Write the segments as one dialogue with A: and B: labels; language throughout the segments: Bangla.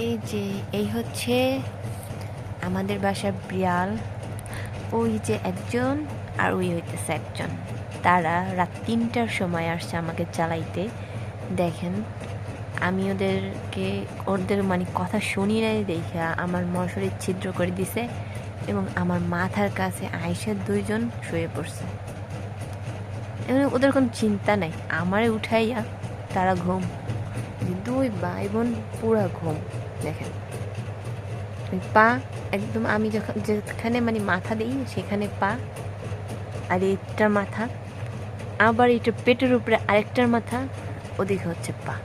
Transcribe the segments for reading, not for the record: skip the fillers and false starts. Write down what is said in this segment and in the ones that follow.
A: এই যে এই হচ্ছে আমাদের বাসার বিড়াল। ওই যে একজন আর ওই হইতেছে একজন। তারা রাত ৩টার সময় আসছে আমাকে জ্বালাইতে। দেখেন আমি ওদের মানে কথা শুনি নাই দেখে আমার মশারি ছিদ্র করে দিছে এবং আমার মাথার কাছে আইসার দুইজন শুয়ে পড়ছে। ওদের কোনো চিন্তা নাই, আমারে উঠাইয়া তারা ঘুম। দুই ভাই বোন পুরা ঘুম। দেখেন পা একদম আমি যেখানে মানে মাথা দিই সেখানে পা, আর এইটার মাথা, আবার এটা পেটের উপরে আরেকটার মাথা, ওদিকে হচ্ছে পা।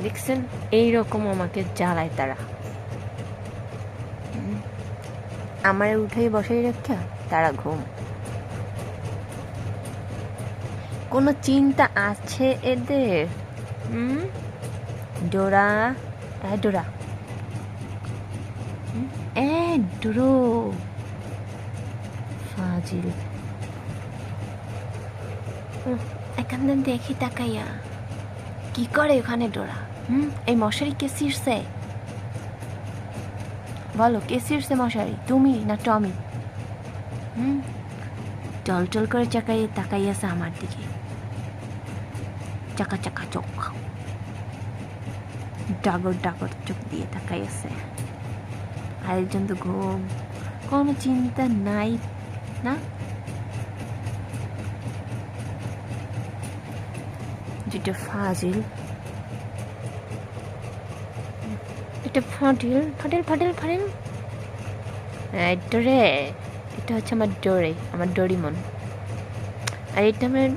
A: দেখছেন এইরকম আমাকে জ্বালায় তারা। আমার উঠেই বসাই রাখা তারা ঘুম। কোনো চিন্তা আছে এদের? ডোরা, ডোরা, ডোরো ফাজিল। এখানে দেখি তাকাইয়া কি করে ওখানে ডোরা। এই মশারি কে ছিঁড়ছে? বলো কে ছিঁড়ছে মশারি, তুমি না টমি? টল টল করে তাকাইয়াছে আমার দিকে, চাকা চাকা চোখ, ডাগর ডাগর চোখ দিয়ে তাকাইয়াছে। আরেকজন তো ঘুম, কোনো চিন্তা নাই না। যেটা ফাজিল, এটা ফাটিল ফাটিল ফাটিল ফাটিল। ডোরে, এটা হচ্ছে আমার ডোরে, আমার ডোরিমন। আর এটা আমার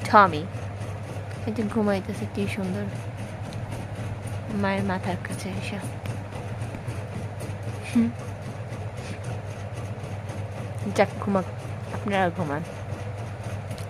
A: টমি। এটা ঘুমাইতেছে কি সুন্দর মায়ের মাথার কাছে এসে। যাক ঘুমাক, আপনারা ঘুমান।